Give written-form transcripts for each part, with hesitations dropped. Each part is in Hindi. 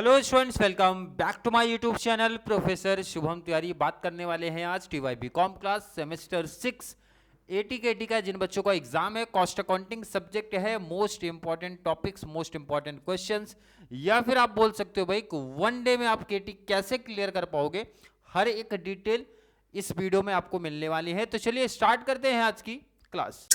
Hello students, welcome back to my YouTube channel professor Shubham Tiwari. बात करने वाले हैं आज TY com class semester 6 AT K T का। जिन बच्चों का एग्जाम है, कॉस्ट अकाउंटिंग सब्जेक्ट है, most important topics, most important questions, या फिर आप बोल सकते हो भाई वन डे में आप केटी कैसे क्लियर कर पाओगे, हर एक डिटेल इस वीडियो में आपको मिलने वाली है। तो चलिए स्टार्ट करते हैं आज की क्लास।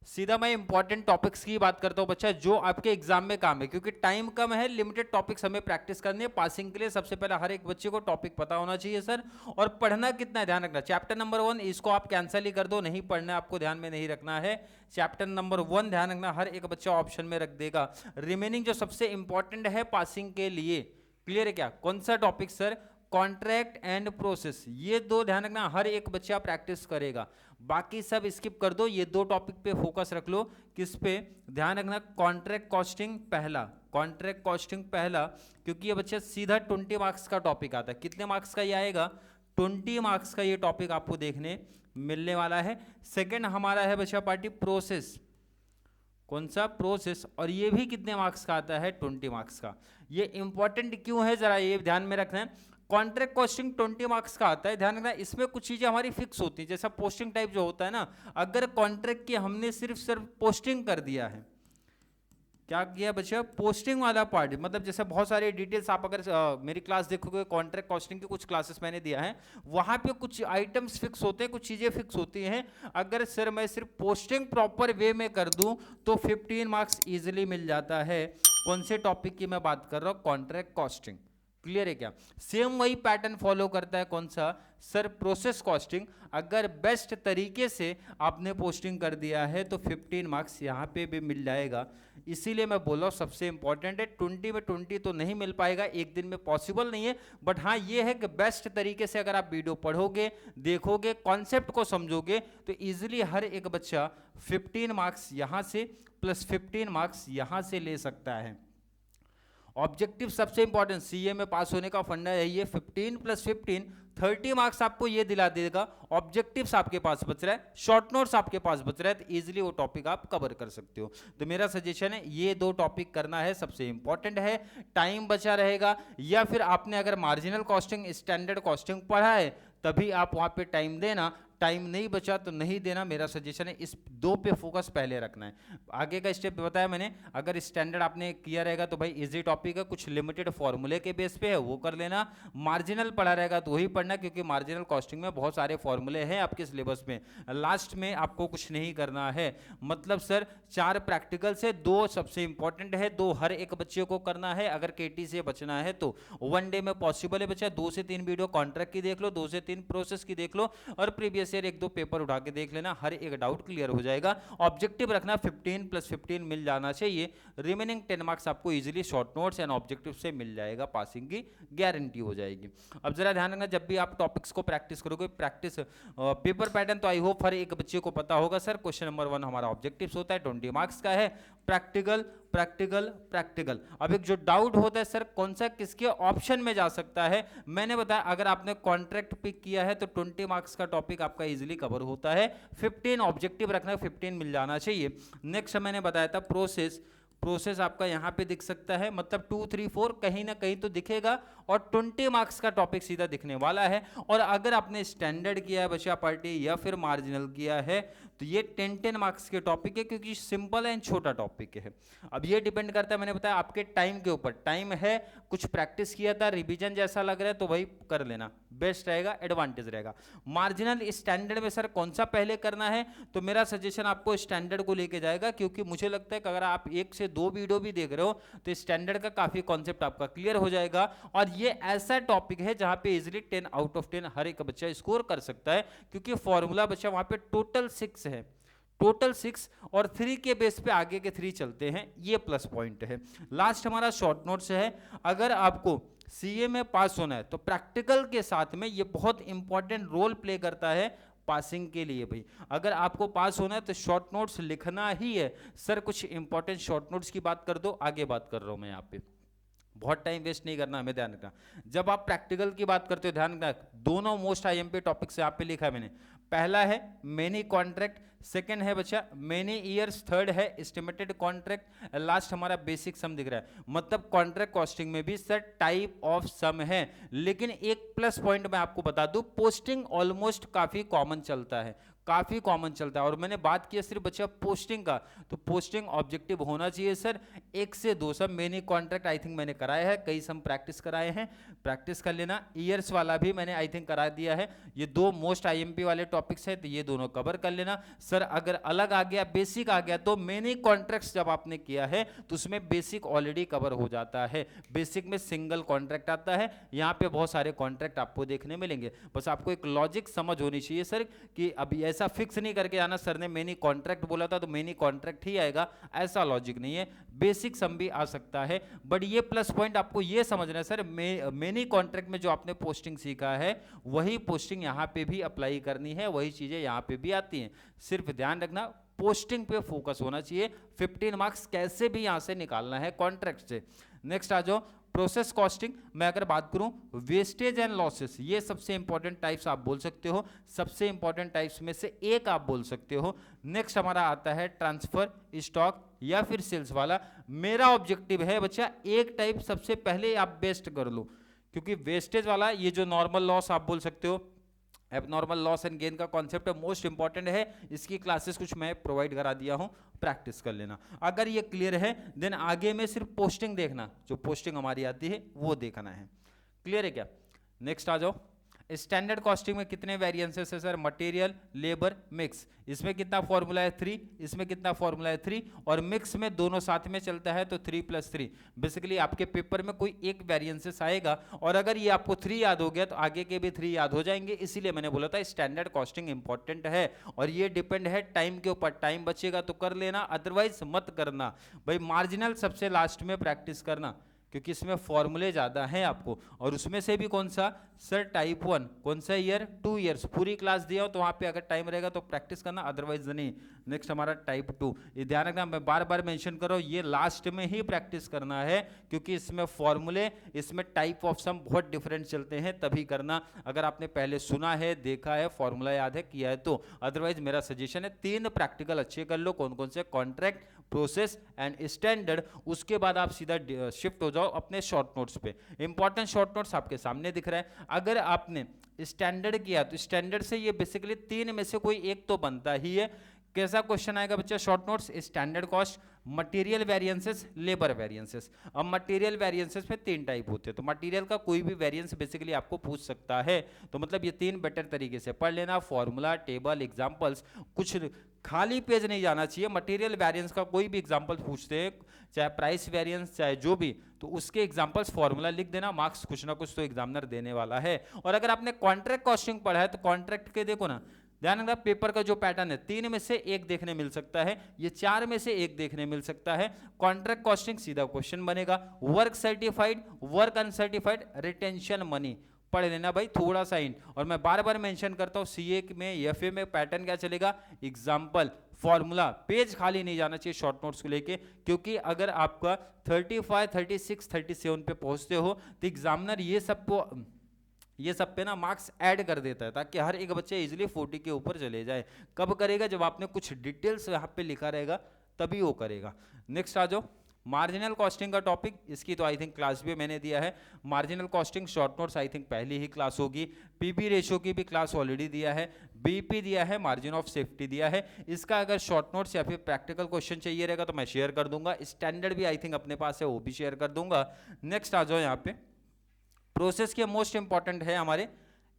सीधा मैं इंपॉर्टेंट टॉपिक्स की बात करता हूं बच्चा, जो आपके एग्जाम में काम है, क्योंकि टाइम कम है, लिमिटेड टॉपिक्स हमें प्रैक्टिस करनी है। पासिंग के लिए सबसे पहले हर एक बच्चे को टॉपिक पता होना चाहिए सर, और पढ़ना कितना है ध्यान रखना। चैप्टर नंबर 1 इसको आप कैंसिल ही कर दो, नहीं पढ़ना है आपको, ध्यान में नहीं रखना है। चैप्टर नंबर 1 ध्यान रखना, हर एक बच्चा ऑप्शन में रख देगा। रिमेनिंग जो सबसे इंपॉर्टेंट है पासिंग के लिए, क्लियर है क्या? कौन सा topic sir? Contract and process, ये दो ध्यान रखना, हर एक बच्चा प्रैक्टिस करेगा। बाकी सब स्किप कर दो, ये दो टॉपिक पे फोकस रख लो। किस पे ध्यान रखना? कॉन्ट्रैक्ट कॉस्टिंग पहला, कॉन्ट्रैक्ट कॉस्टिंग पहला, क्योंकि ये बच्चा सीधा 20 मार्क्स का टॉपिक आता है। कितने मार्क्स का ये आएगा? 20 मार्क्स का ये टॉपिक आपको देखने मिलने वाला है। सेकेंड हमारा है बच्चा पार्टी प्रोसेस। कौन सा? प्रोसेस, और ये भी कितने मार्क्स का आता है? 20 मार्क्स का। ये इंपॉर्टेंट क्यों है जरा ये ध्यान में रखना है। कॉन्ट्रैक्ट कॉस्टिंग 20 मार्क्स का आता है, ध्यान रखना। इसमें कुछ चीजें हमारी फिक्स होती हैं, जैसा पोस्टिंग टाइप जो होता है ना, अगर कॉन्ट्रैक्ट की हमने सिर्फ पोस्टिंग कर दिया है, क्या किया बच्चा? पोस्टिंग वाला पार्ट, मतलब जैसे बहुत सारी डिटेल्स आप अगर मेरी क्लास देखोगे, कॉन्ट्रैक्ट कॉस्टिंग की कुछ क्लासेस मैंने दिया है, वहां पे कुछ आइटम्स फिक्स होते हैं, कुछ चीजें फिक्स होती हैं। अगर सर मैं सिर्फ पोस्टिंग प्रॉपर वे में कर दूं तो 15 मार्क्स इजिली मिल जाता है। कौन से टॉपिक की मैं बात कर रहा हूं? Contract costing. क्लियर है क्या? सेम वही पैटर्न फॉलो करता है। कौन सा सर? Process costing. अगर बेस्ट तरीके से आपने पोस्टिंग कर दिया है तो 15 मार्क्स यहाँ पे भी मिल जाएगा। इसीलिए मैं बोल रहा हूँ सबसे इंपॉर्टेंट है। 20 में 20 तो नहीं मिल पाएगा, एक दिन में पॉसिबल नहीं है, बट हाँ ये है कि बेस्ट तरीके से अगर आप वीडियो पढ़ोगे, देखोगे, कॉन्सेप्ट को समझोगे, तो इजिली हर एक बच्चा 15 मार्क्स यहाँ से प्लस 15 मार्क्स यहाँ से ले सकता है। ऑब्जेक्टिव सबसे इंपॉर्टेंट, सीए में पास होने का फंडा है ये। 15 + 15 30 मार्क्स आपको ये दिला देगा। ऑब्जेक्टिव्स आपके पास बच रहा है, शॉर्ट नोट्स आपके पास बच रहा है, तो इजीली वो टॉपिक आप कवर कर सकते हो। तो मेरा सजेशन है ये दो टॉपिक करना है, सबसे इंपॉर्टेंट है। टाइम बचा रहेगा, या फिर आपने अगर मार्जिनल कॉस्टिंग, स्टैंडर्ड कॉस्टिंग पढ़ा है तभी आप वहां पे टाइम देना, टाइम नहीं बचा तो नहीं देना। मेरा सजेशन है इस दो पे फोकस पहले रखना है। आगे का स्टेप बताया मैंने, अगर स्टैंडर्ड आपने किया रहेगा तो भाई इजी टॉपिक है, कुछ लिमिटेड फॉर्मूले के बेस पे है वो कर लेना। मार्जिनल पढ़ा रहेगा तो वही पढ़ना, क्योंकि मार्जिनल कॉस्टिंग में बहुत सारे फॉर्मूले हैं आपके सिलेबस में। लास्ट में आपको कुछ नहीं करना है, मतलब सर 4 प्रैक्टिकल से 2 सबसे इंपॉर्टेंट है, 2 हर एक बच्चे को करना है। अगर केटी से बचना है तो वन डे में पॉसिबल है बच्चा। 2 से 3 वीडियो कॉन्ट्रैक्ट की देख लो, 2 से 3 प्रोसेस की देख लो, और प्रीवियस ईयर 1-2 पेपर उठा के देख लेना, हर एक डाउट क्लियर हो जाएगा। ऑब्जेक्टिव रखना 15 + 15 मिल जाना चाहिए। रिमेनिंग 10 मार्क्स आपको easily short notes and objective से मिल जाएगा, पासिंग की गारंटी हो जाएगी। अब जरा ध्यान रखना, जब भी आप टॉपिक्स को प्रैक्टिस करोगे, प्रैक्टिस पेपर पैटर्न तो आई होप हर एक बच्चे को पता होगा सर। क्वेश्चन नंबर 1 हमारा ऑब्जेक्टिव्स होता है, 20 मार्क्स का है। Practical practical practical. अब एक जो डाउट होता है सर कौन सा किसके ऑप्शन में जा सकता है, मैंने बताया अगर आपने कॉन्ट्रैक्ट पिक किया है तो 20 मार्क्स का टॉपिक आपका इजीली कवर होता है। 15 ऑब्जेक्टिव रखना, 15 मिल जाना चाहिए। नेक्स्ट मैंने बताया था प्रोसेस। प्रोसेस आपका यहाँ पे दिख सकता है, मतलब 2, 3, 4 कहीं ना कहीं तो दिखेगा, और 20 मार्क्स का टॉपिक सीधा दिखने वाला है। और अगर आपने स्टैंडर्ड किया है बच्चा पार्टी या फिर मार्जिनल किया है तो ये 10 मार्क्स के टॉपिक है, क्योंकि सिंपल एंड छोटा टॉपिक है। अब ये डिपेंड करता है, मैंने बताया आपके टाइम के ऊपर। टाइम है, कुछ प्रैक्टिस किया था, रिवीजन जैसा लग रहा है तो वही कर लेना, बेस्ट रहेगा, एडवांटेज रहेगा। मार्जिनल स्टैंडर्ड में सर कौन सा पहले करना है, तो मेरा सजेशन आपको स्टैंडर्ड को लेके जाएगा, क्योंकि मुझे लगता है कि अगर आप 1 से 2 वीडियो भी देख रहे हो तो स्टैंडर्ड का काफी कॉन्सेप्ट आपका क्लियर हो जाएगा। और ये ऐसा टॉपिक है जहां पे इजीली 10 आउट ऑफ 10 हर एक बच्चा स्कोर कर सकता है, क्योंकि फॉर्मूला बच्चा वहां पे टोटल 6 है, टोटल 6, और 3 के बेस पे आगे के 3 चलते हैं, ये प्लस पॉइंट है। लास्ट हमारा शॉर्ट नोट्स है। अगर आपको सीए में पास होना है तो प्रैक्टिकल के साथ में ये बहुत इंपॉर्टेंट रोल प्ले करता है पासिंग के लिए भाई। अगर आपको पास होना है तो शॉर्ट नोट्स लिखना ही है। सर कुछ इंपॉर्टेंट शॉर्ट नोट्स की बात कर दो, आगे बात कर रहा हूं मैं यहाँ पे। बहुत टाइम वेस्ट नहीं करना, हमें ध्यान रखना। जब आप प्रैक्टिकल की बात करते हो ध्यान रखना, दोनों मोस्ट आईएमपी टॉपिक्स यहाँ पे लिखा है मैंने। पहला है मेनी कॉन्ट्रैक्ट, सेकंड है बच्चा मेनी ईयर्स, थर्ड है एस्टिमेटेड कॉन्ट्रैक्ट, लास्ट हमारा बेसिक सम दिख रहा है। मतलब कॉन्ट्रैक्ट कॉस्टिंग में भी सर टाइप ऑफ सम है, लेकिन एक प्लस पॉइंट मैं आपको बता दूं, पोस्टिंग ऑलमोस्ट काफी कॉमन चलता है, काफी कॉमन चलता है। और मैंने बात की सिर्फ बच्चा पोस्टिंग का, तो पोस्टिंग ऑब्जेक्टिव होना चाहिए सर 1 से 2 सम। मेनी कॉन्ट्रैक्ट आई थिंक मैंने कराया है, कई सम प्रैक्टिस कराए हैं, प्रैक्टिस कर लेना। ईयर्स वाला भी मैंने आई थिंक करा दिया है। ये 2 मोस्ट आईएमपी वाले टॉपिक्स है, तो ये दोनों कवर कर लेना। सर अगर अलग आ गया, बेसिक आ गया, तो मेनी कॉन्ट्रैक्ट्स जब आपने किया है तो उसमें बेसिक ऑलरेडी कवर हो जाता है। बेसिक में सिंगल कॉन्ट्रैक्ट आता है, यहाँ पे बहुत सारे कॉन्ट्रैक्ट आपको देखने मिलेंगे। बस आपको एक लॉजिक समझ होनी चाहिए सर कि अभी ऐसा फिक्स नहीं करके आना सर ने मेनी कॉन्ट्रैक्ट बोला था तो मेनी कॉन्ट्रैक्ट ही आएगा, ऐसा लॉजिक नहीं है। बेसिक सम भी आ सकता है, बट ये प्लस पॉइंट आपको ये समझना है सर, मेनी कॉन्ट्रैक्ट में जो आपने पोस्टिंग सीखा है वही पोस्टिंग यहाँ पे भी अप्लाई करनी है, वही चीजें यहाँ पे भी आती हैं। सिर्फ ध्यान रखना पोस्टिंग पे फोकस होना चाहिए। 15 मार्क्स कैसे भी यहां से निकालना है कॉन्ट्रैक्ट से। नेक्स्ट आ जाओ प्रोसेस कॉस्टिंग। मैं अगर बात करूं वेस्टेज एंड लॉसेस, ये सबसे इंपॉर्टेंट टाइप्स आप बोल सकते हो, सबसे इंपॉर्टेंट टाइप्स में से एक आप बोल सकते हो। नेक्स्ट हमारा आता है ट्रांसफर, स्टॉक या फिर सेल्स वाला। मेरा ऑब्जेक्टिव है बच्चा एक टाइप सबसे पहले आप बेस्ट कर लो, क्योंकि वेस्टेज वाला ये जो नॉर्मल लॉस आप बोल सकते हो, एबनॉर्मल लॉस एंड गेन का कॉन्सेप्ट मोस्ट इंपॉर्टेंट है। इसकी क्लासेस कुछ मैं प्रोवाइड करा दिया हूं, प्रैक्टिस कर लेना। अगर ये क्लियर है देन आगे में सिर्फ पोस्टिंग देखना, जो पोस्टिंग हमारी आती है वो देखना है। क्लियर है क्या? नेक्स्ट आ जाओ स्टैंडर्ड कॉस्टिंग में कितने वेरिएंसेस है सर? Material, labour, mix. इसमें कितना फॉर्मूला है? 3। इसमें कितना फॉर्मूला है? 3। और मिक्स में दोनों साथ में चलता है तो 3 + 3। बेसिकली आपके पेपर में कोई एक वेरिएंसेस आएगा, और अगर ये आपको 3 याद हो गया तो आगे के भी 3 याद हो जाएंगे। इसीलिए मैंने बोला था स्टैंडर्ड कॉस्टिंग इंपॉर्टेंट है, और ये डिपेंड है टाइम के ऊपर। टाइम बचेगा तो कर लेना, अदरवाइज मत करना भाई। मार्जिनल सबसे लास्ट में प्रैक्टिस करना, क्योंकि इसमें फॉर्मूले ज़्यादा हैं आपको। और उसमें से भी कौन सा सर? टाइप 1। कौन सा ईयर? 2 ईयर्स। पूरी क्लास दिया हो तो वहाँ पे अगर टाइम रहेगा तो प्रैक्टिस करना, अदरवाइज नहीं। नेक्स्ट हमारा टाइप 2। ये ध्यान रखना, मैं बार बार मेंशन कर रहा हूँ, ये लास्ट में ही प्रैक्टिस करना है, क्योंकि इसमें फॉर्मूले, इसमें टाइप ऑफ सम बहुत डिफरेंट चलते हैं, तभी करना। अगर आपने पहले सुना है, देखा है, फॉर्मूला याद है, किया है तो। अदरवाइज मेरा सजेशन है 3 प्रैक्टिकल अच्छे कर लो। कौन कौन से? Contract, process and standard. उसके बाद आप सीधा शिफ्ट हो जाओ अपने शॉर्ट नोट्स पे। इंपॉर्टेंट शॉर्ट नोट्स आपके सामने दिख रहा है। अगर आपने स्टैंडर्ड किया तो स्टैंडर्ड से ये बेसिकली 3 में से कोई एक तो बनता ही है। कैसा क्वेश्चन आएगा बच्चा short notes? Standard cost, material variances, labour variances. अब मटेरियल वेरिएंसेस में 3 टाइप होते हैं, तो मटेरियल का कोई भी वेरिएंस बेसिकली आपको पूछ सकता है। तो मतलब ये 3 बेटर तरीके से पढ़ लेना, फॉर्मूला, टेबल, एग्जांपल्स। कुछ खाली पेज नहीं जाना चाहिए। मटेरियल वेरिएंस का कोई भी एग्जांपल पूछते हैं, चाहे प्राइस वेरिएंस, चाहे जो भी, तो उसके एग्जांपल्स फॉर्मूला लिख देना। मार्क्स कुछ ना कुछ तो एग्जामिनर देने वाला है। और अगर आपने कॉन्ट्रैक्ट कॉस्टिंग पढ़ा है तो कॉन्ट्रैक्ट के देखो ना, ध्यान रखना पेपर का जो पैटर्न है 3 में से 1 देखने मिल सकता है, ये 4 में से 1 देखने मिल सकता है। कॉन्ट्रैक्ट कॉस्टिंग सीधा क्वेश्चन बनेगा, work certified, work uncertified, retention money. पढ़ लेना भाई थोड़ा सा हिंट। और मैं बार बार मेंशन करता हूं सीए में, एफए में पैटर्न क्या चलेगा? Example, formula. पेज खाली नहीं जाना चाहिए शॉर्ट नोट्स को लेके, क्योंकि अगर आपका 35, 36, 37 पे पहुंचते हो तो एग्जामिनर ये सब पे ना मार्क्स ऐड कर देता है, ताकि हर एक बच्चे इजीली 40 के ऊपर चले जाए। कब करेगा? जब आपने कुछ डिटेल्स यहाँ पे लिखा रहेगा तभी वो करेगा। नेक्स्ट आ जाओ मार्जिनल कॉस्टिंग का टॉपिक। इसकी तो आई थिंक क्लास भी मैंने दिया है। Marginal costing short notes I think पहली ही क्लास होगी। पीपी रेशियो की भी क्लास ऑलरेडी दिया है, बीपी दिया है, मार्जिन ऑफ सेफ्टी दिया है। इसका अगर शॉर्ट नोट्स या फिर प्रैक्टिकल क्वेश्चन चाहिए रहेगा तो मैं शेयर कर दूंगा। स्टैंडर्ड भी आई थिंक अपने पास है, वो भी शेयर कर दूंगा। नेक्स्ट आ जाओ यहाँ पे प्रोसेस के मोस्ट इंपॉर्टेंट है हमारे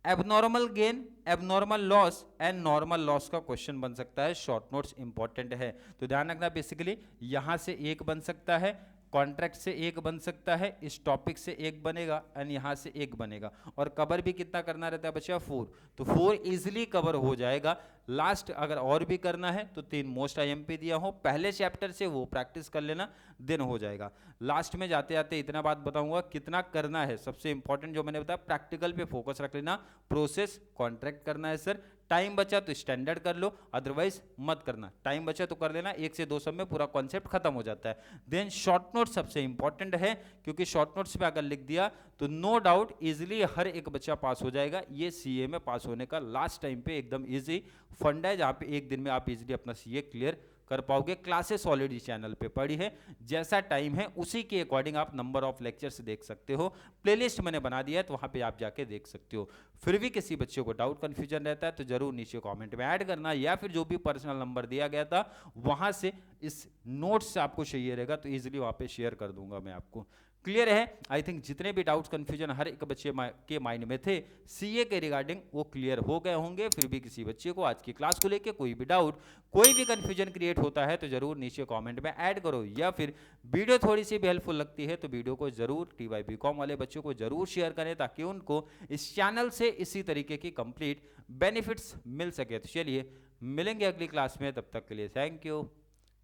abnormal gain, abnormal loss and normal loss का क्वेश्चन बन सकता है। शॉर्ट नोट्स इंपॉर्टेंट है, तो ध्यान रखना। बेसिकली यहां से 1 बन सकता है, कॉन्ट्रैक्ट से 1 बन सकता है, इस टॉपिक से 1 बनेगा एंड यहाँ से 1 बनेगा। और कवर भी कितना करना रहता है बच्चा? 4। तो 4 इजिली कवर हो जाएगा। लास्ट अगर और भी करना है तो 3 मोस्ट आईएमपी दिया हो, पहले चैप्टर से वो प्रैक्टिस कर लेना, दिन हो जाएगा। लास्ट में जाते जाते इतना बात बताऊंगा कितना करना है। सबसे इंपॉर्टेंट जो मैंने बताया, प्रैक्टिकल पे फोकस रख लेना। प्रोसेस कॉन्ट्रैक्ट करना है सर, टाइम बचा तो स्टैंडर्ड कर लो, अदरवाइज मत करना। टाइम बचा तो कर लेना, 1 से 2 सब में पूरा कॉन्सेप्ट खत्म हो जाता है। देन शॉर्ट नोट सबसे इंपॉर्टेंट है, क्योंकि शॉर्ट नोट्स पे अगर लिख दिया तो नो डाउट इजिली हर एक बच्चा पास हो जाएगा। ये सीए में पास होने का लास्ट टाइम पे एकदम इजी फंड है, जहाँ पे एक दिन में आप इजिली अपना सीए क्लियर कर पाओगे। क्लासेस ऑलरेडी चैनल पे पड़ी है, जैसा टाइम है उसी के अकॉर्डिंग आप नंबर ऑफ लेक्चर्स देख सकते हो। प्लेलिस्ट मैंने बना दिया है तो वहाँ पे आप जाके देख सकते हो। फिर भी किसी बच्चे को डाउट कन्फ्यूजन रहता है तो जरूर नीचे कमेंट में ऐड करना, या फिर जो भी पर्सनल नंबर दिया गया था वहाँ से इस नोट्स से आपको चाहिए रहेगा तो ईजिली वहाँ पे शेयर कर दूंगा मैं आपको। क्लियर है? आई थिंक जितने भी डाउट्स कंफ्यूजन हर एक बच्चे के माइंड में थे सीए के रिगार्डिंग वो क्लियर हो गए होंगे। फिर भी किसी बच्चे को आज की क्लास को लेके कोई भी डाउट, कोई भी कंफ्यूजन क्रिएट होता है तो जरूर नीचे कमेंट में ऐड करो, या फिर वीडियो थोड़ी सी भी हेल्पफुल लगती है तो वीडियो को जरूर TYBCom वाले बच्चों को जरूर शेयर करें, ताकि उनको इस चैनल से इसी तरीके की कंप्लीट बेनिफिट्स मिल सके। तो चलिए मिलेंगे अगली क्लास में, तब तक के लिए थैंक यू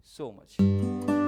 सो मच।